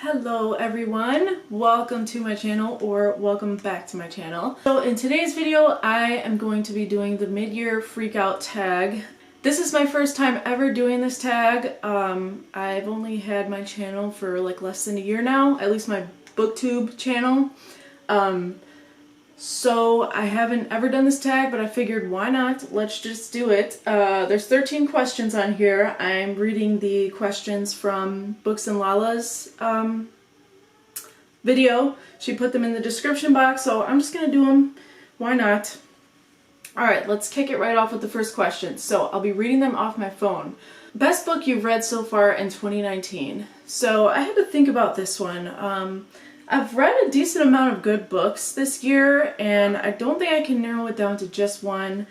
Hello everyone, welcome to my channel or welcome back to my channel. So in today's video I am going to be doing the mid-year freakout tag. This is my first time ever doing this tag. I've only had my channel for like less than a year now, at least my booktube channel. So I haven't ever done this tag, but I figured why not? Let's just do it. There's 13 questions on here. I'm reading the questions from Books and Lala's video. She put them in the description box, so I'm just gonna do them. Why not? Alright, let's kick it right off with the first question. So I'll be reading them off my phone. Best book you've read so far in 2019. So I had to think about this one. I've read a decent amount of good books this year, and I don't think I can narrow it down to just one.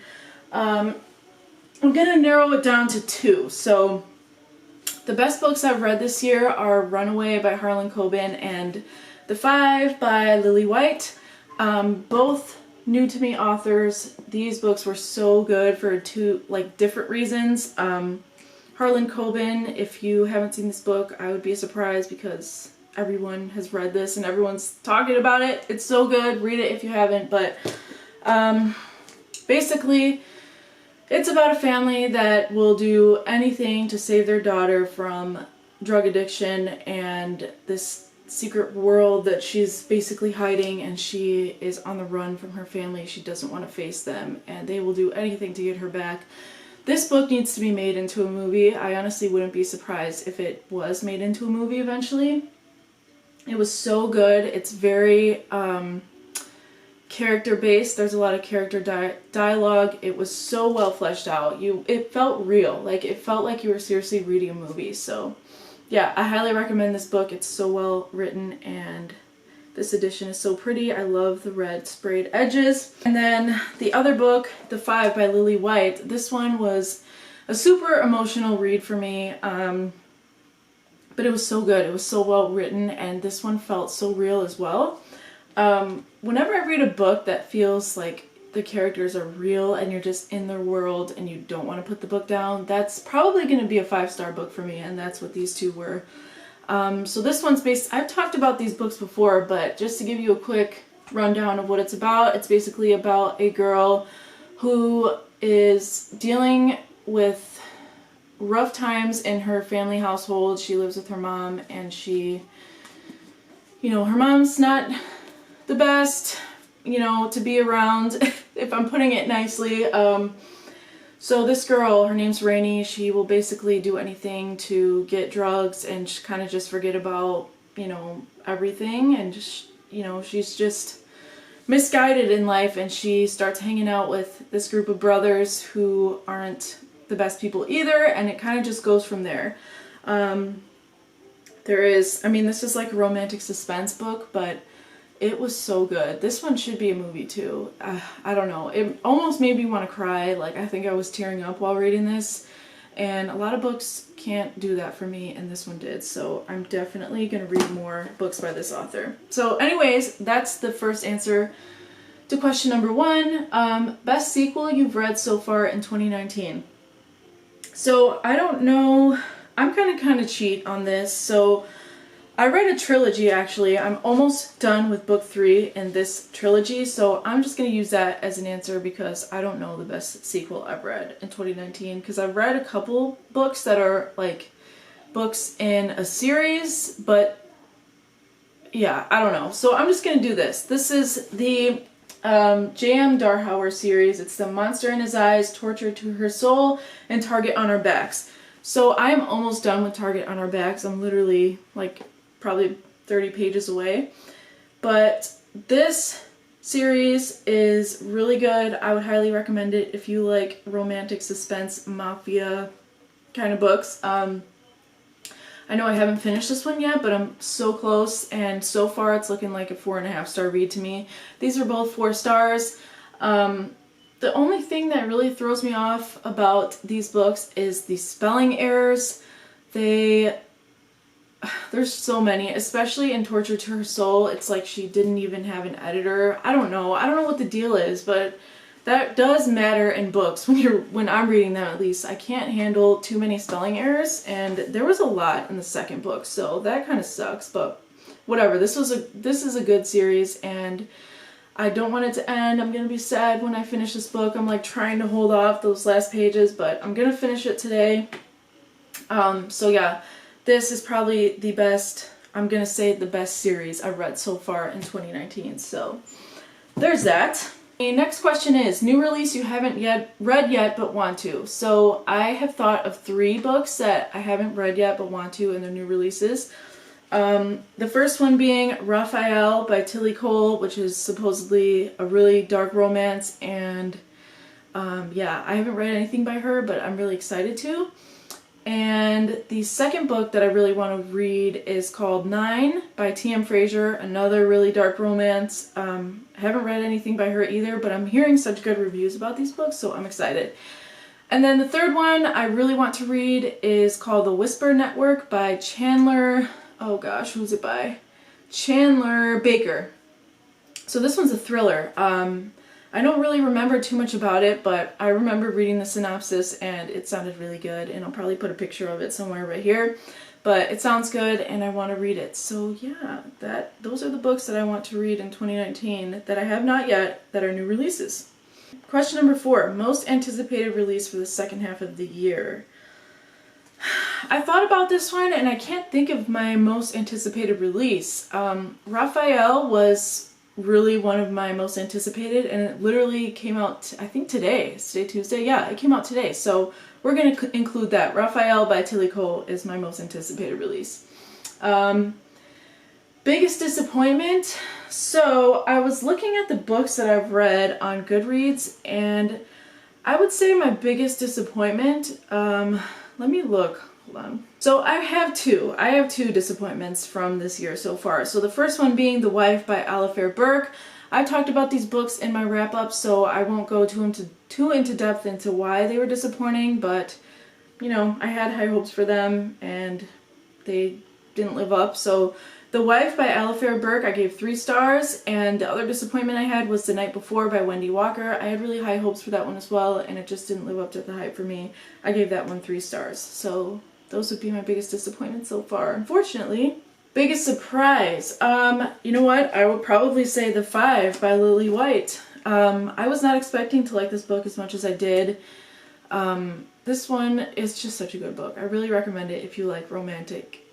I'm gonna narrow it down to two. So the best books I've read this year are Runaway by Harlan Coben and The Five by Lily White. Both new to me authors. These books were so good for two different reasons. Harlan Coben, if you haven't seen this book, I would be surprised because everyone has read this and everyone's talking about it. It's so good. Read it if you haven't. But basically, it's about a family that will do anything to save their daughter from drug addiction and this secret world that she's basically hiding, and she is on the run from her family. She doesn't want to face them, and they will do anything to get her back. This book needs to be made into a movie. I honestly wouldn't be surprised if it was made into a movie eventually. It was so good. It's very character-based. There's a lot of character dialogue. It was so well fleshed out. It felt real. It felt like you were seriously reading a movie. So yeah, I highly recommend this book. It's so well written, and this edition is so pretty. I love the red sprayed edges. And then the other book, The Five by Lily White. This one was a super emotional read for me. But it was so good. It was so well written, and this one felt so real as well. Whenever I read a book that feels like the characters are real and you're just in their world and you don't want to put the book down, that's probably going to be a 5-star book for me, and that's what these two were. So this one's based... I've talked about these books before, but just to give you a quick rundown of what it's about, it's basically about a girl who is dealing with rough times in her family household. She lives with her mom, and she, her mom's not the best, to be around, if I'm putting it nicely. So this girl, her name's Rainey, she will basically do anything to get drugs and kind of just forget about, everything, and just, she's just misguided in life, and she starts hanging out with this group of brothers who aren't the best people either, and it kind of just goes from there. This is like a romantic suspense book, but it was so good. This one should be a movie too. I don't know, it almost made me want to cry. I think I was tearing up while reading this, and a lot of books can't do that for me, and this one did, so I'm definitely gonna read more books by this author. So anyways, that's the first answer to question number one. Best sequel you've read so far in 2019. So I don't know, I'm kind of cheat on this. So I read a trilogy actually. I'm almost done with book 3 in this trilogy, so I'm just going to use that as an answer because I don't know the best sequel I've read in 2019, because I've read a couple books that are books in a series, but yeah, I don't know. So I'm just going to do this. This is the J.M. Darhower series. It's The Monster in His Eyes, Torture to Her Soul, and Target on Our Backs. So I am almost done with Target on Our Backs. I'm literally probably 30 pages away. But this series is really good. I would highly recommend it if you like romantic suspense, mafia kind of books. I know I haven't finished this one yet, but I'm so close, and so far it's looking like a 4.5-star read to me. These are both 4 stars. The only thing that really throws me off about these books is the spelling errors. There's so many, especially in Torture to Her Soul. It's like she didn't even have an editor. I don't know what the deal is, but That does matter in books when I'm reading them, at least. I can't handle too many spelling errors, and there was a lot in the second book, so that kind of sucks, but whatever. This is a good series, and I don't want it to end. I'm gonna be sad when I finish this book. I'm like trying to hold off those last pages, but I'm gonna finish it today. So yeah, this is probably the best, I'm gonna say the best series I've read so far in 2019. So there's that. The next question is, new release you haven't read yet but want to. So I have thought of 3 books that I haven't read yet but want to, and they're new releases. The first one being Raphael by Tillie, which is supposedly a really dark romance, and yeah, I haven't read anything by her, but I'm really excited to. And the second book that I really want to read is called 9 by T.M. Frazier, another really dark romance. I haven't read anything by her either, but I'm hearing such good reviews about these books, so I'm excited. And then the third one I really want to read is called The Whisper Network by Chandler, oh gosh, who's it by? Chandler Baker. So this one's a thriller. I don't really remember too much about it, but I remember reading the synopsis and it sounded really good, and I'll probably put a picture of it somewhere right here. But it sounds good and I want to read it. So yeah, those are the books that I want to read in 2019 that I have not yet that are new releases. Question number 4, most anticipated release for the second half of the year. I thought about this one and I can't think of my most anticipated release. Raphael was really one of my most anticipated, and it literally came out, I think today. Is today Tuesday? Yeah, it came out today. So we're going to include that. Raphael by Tillie is my most anticipated release. Biggest disappointment? So I was looking at the books that I've read on Goodreads, and I would say my biggest disappointment, let me look. Hold on. So I have two disappointments from this year so far. So the first one being The Wife by Alistair Burke. I talked about these books in my wrap-up, so I won't go too into depth into why they were disappointing, but you know, I had high hopes for them and they didn't live up. So The Wife by Alistair Burke I gave 3 stars, and the other disappointment I had was The Night Before by Wendy Walker. I had really high hopes for that one as well, and it just didn't live up to the hype for me. I gave that one 3 stars. So those would be my biggest disappointments so far, unfortunately. Biggest surprise. You know what? I would probably say The 5 by Lily White. I was not expecting to like this book as much as I did. This one is just such a good book. I really recommend it if you like romantic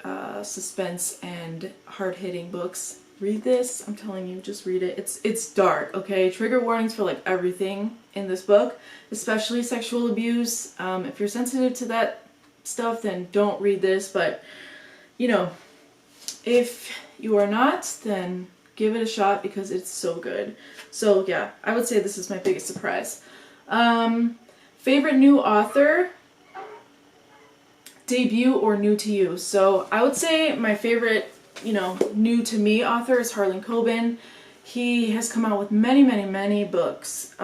suspense and hard-hitting books. Read this. I'm telling you, just read it. It's dark, okay? Trigger warnings for like everything in this book, especially sexual abuse. If you're sensitive to that stuff, then don't read this, but you know, if you are not, then give it a shot because it's so good. So yeah, I would say this is my biggest surprise. Favorite new author, debut or new to you. So I would say my favorite, you know, new to me author is Harlan Coben. He has come out with many books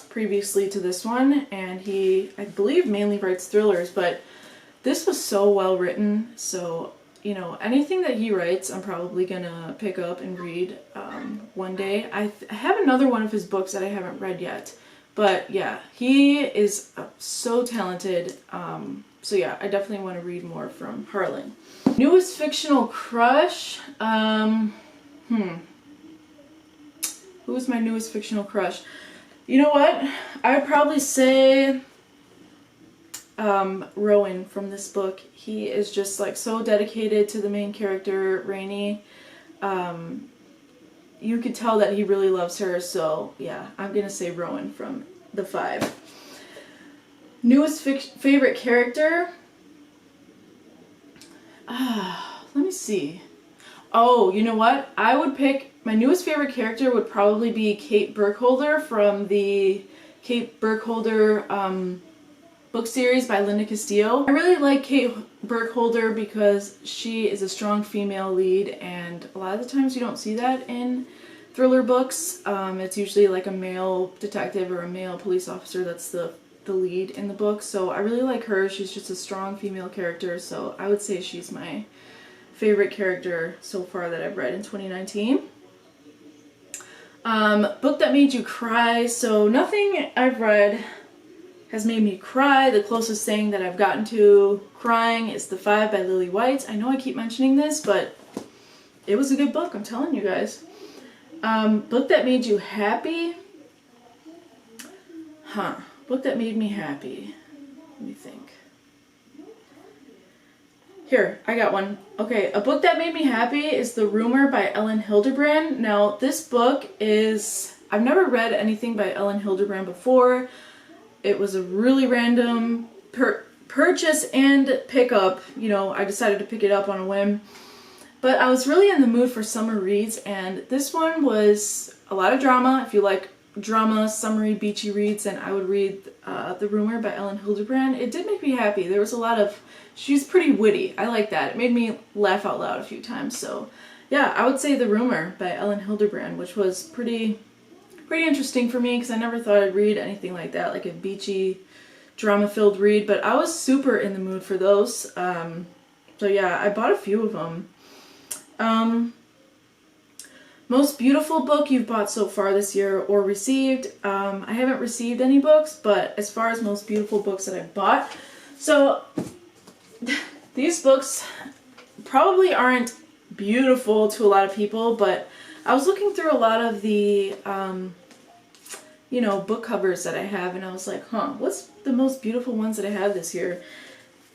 previously to this one, and he, I believe, mainly writes thrillers, but this was so well written. So you know, anything that he writes I'm probably gonna pick up and read one day. I have another one of his books that I haven't read yet, but yeah, he is so talented. So yeah, I definitely want to read more from Harlan. Newest fictional crush? Who's my newest fictional crush? You know what? I'd probably say Rowan from this book. He is just like so dedicated to the main character, Rainey. You could tell that he really loves her, so yeah, I'm gonna say Rowan from The 5. Newest favorite character? Let me see. Oh, you know what? I would pick, my newest favorite character would probably be Kate Burkholder from the Kate Burkholder book series by Linda Castillo. I really like Kate Burkholder because she is a strong female lead, and a lot of the times you don't see that in thriller books. It's usually like a male detective or a male police officer that's the lead in the book. So I really like her. She's just a strong female character, so I would say she's my favorite character so far that I've read in 2019. Book that made you cry. So nothing I've read has made me cry. The closest thing that I've gotten to crying is The Five by Lily White. I know I keep mentioning this, but it was a good book, I'm telling you guys. Book that made you happy. Book that made me happy. Let me think. Here, I got one. Okay, a book that made me happy is The Rumor by Elin Hilderbrand. Now, this book is... I've never read anything by Elin Hilderbrand before. It was a really random purchase and pickup. You know, I decided to pick it up on a whim. But I was really in the mood for summer reads, and this one was a lot of drama. If you like drama, summery, beachy reads, and I would read The Rumor by Elin Hilderbrand. It did make me happy. There was a lot of... She's pretty witty. I like that. It made me laugh out loud a few times. So, yeah, I would say The Rumor by Elin Hilderbrand, which was pretty interesting for me because I never thought I'd read anything like that, like a beachy, drama-filled read. But I was super in the mood for those. So, yeah, I bought a few of them. Most beautiful book you've bought so far this year or received. I haven't received any books, but as far as most beautiful books that I've bought. So these books probably aren't beautiful to a lot of people, but I was looking through a lot of the, you know, book covers that I have, and I was like, what's the most beautiful ones that I have this year?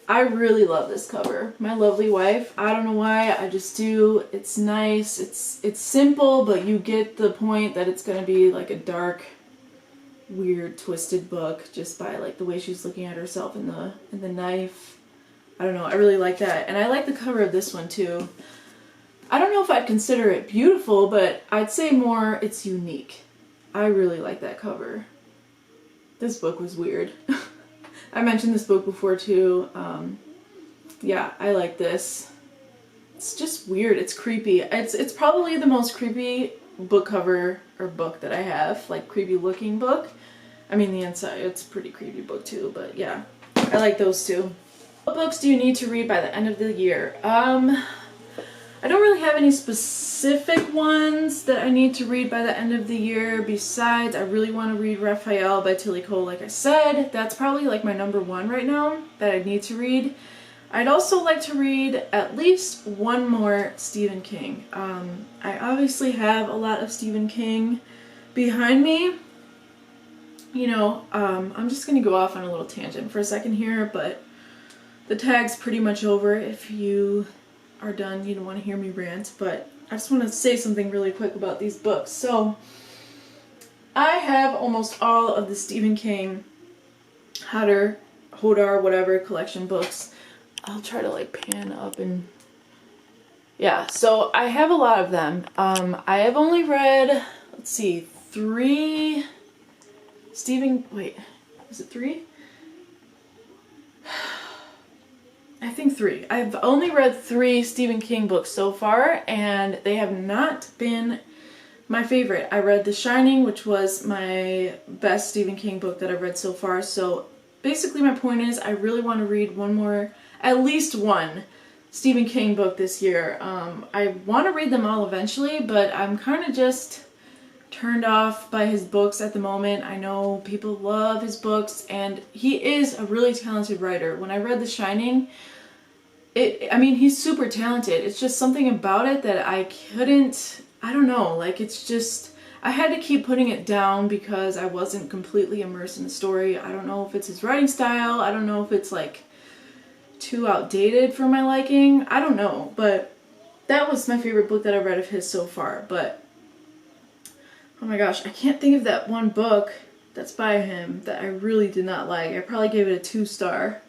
I really love this cover. My Lovely Wife. I don't know why, I just do. It's nice. It's simple, but you get the point that it's going to be like a dark, weird, twisted book just by like the way she's looking at herself in the knife. I don't know. I really like that. And I like the cover of this one too. I don't know if I'd consider it beautiful, but I'd say more it's unique. I really like that cover. This book was weird. I mentioned this book before too. Yeah, I like this. It's just weird. It's creepy. It's probably the most creepy book cover or book that I have. Like creepy looking book. I mean the inside, it's a pretty creepy book too, but yeah. I like those two. What books do you need to read by the end of the year? I don't really have any specific ones that I need to read by the end of the year. Besides, I really want to read Raphael by Tillie, like I said. That's probably like my #1 right now that I need to read. I'd also like to read at least one more Stephen King. I obviously have a lot of Stephen King behind me. You know, I'm just going to go off on a little tangent for a second here, but the tag's pretty much over. If you are done, you don't want to hear me rant, but I just want to say something really quick about these books. So, I have almost all of the Stephen King Hodder, whatever, collection books. I'll try to like pan up and... Yeah, so I have a lot of them. I have only read, let's see, 3 Stephen... Wait, is it 3? I think 3. I've only read 3 Stephen King books so far, and they have not been my favorite. I read The Shining, which was my best Stephen King book that I've read so far. So basically my point is I really want to read one more, at least one Stephen King book this year. I want to read them all eventually, but I'm kind of just turned off by his books at the moment. I know people love his books, and he is a really talented writer. When I read The Shining, I mean, he's super talented. It's just something about it that I couldn't, I don't know, like it's just, I had to keep putting it down because I wasn't completely immersed in the story. I don't know if it's his writing style. I don't know if it's like too outdated for my liking. I don't know, but that was my favorite book that I read of his so far. But oh my gosh, I can't think of that one book that's by him that I really did not like. I probably gave it a 2-star.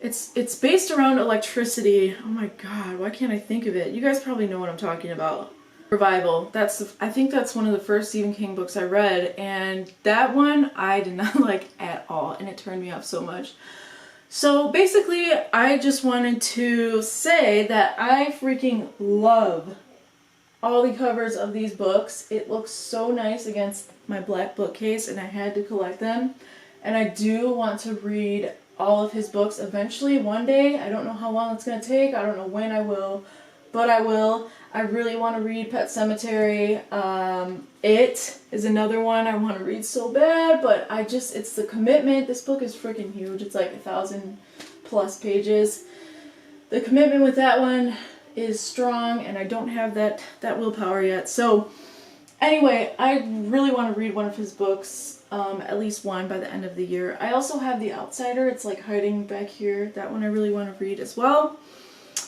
It's based around electricity. Oh my god, why can't I think of it? You guys probably know what I'm talking about. Revival. I think that's one of the first Stephen King books I read, and that one I did not like at all, and it turned me off so much. So basically, I just wanted to say that I freaking love all the covers of these books. It looks so nice against my black bookcase, and I had to collect them. And I do want to read all of his books eventually, one day. I don't know how long it's going to take. I don't know when I will but I will. I really want to read Pet Sematary. It is another one I want to read so bad, but it's the commitment. This book is freaking huge. It's like 1,000+ pages. The commitment with that one is strong, and I don't have that willpower yet. So anyway, I really want to read one of his books, at least one by the end of the year. I also have The Outsider. It's like hiding back here. That one I really want to read as well.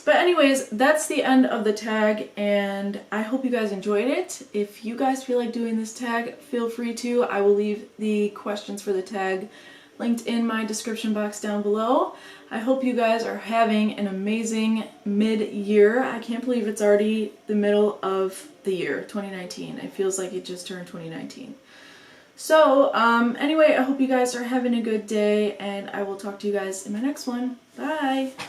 But anyways, that's the end of the tag, and I hope you guys enjoyed it. If you guys feel like doing this tag, feel free to. I will leave the questions for the tag linked in my description box down below. I hope you guys are having an amazing mid-year. I can't believe it's already the middle of the year, 2019. It feels like it just turned 2019. So, anyway, I hope you guys are having a good day, and I will talk to you guys in my next one. Bye!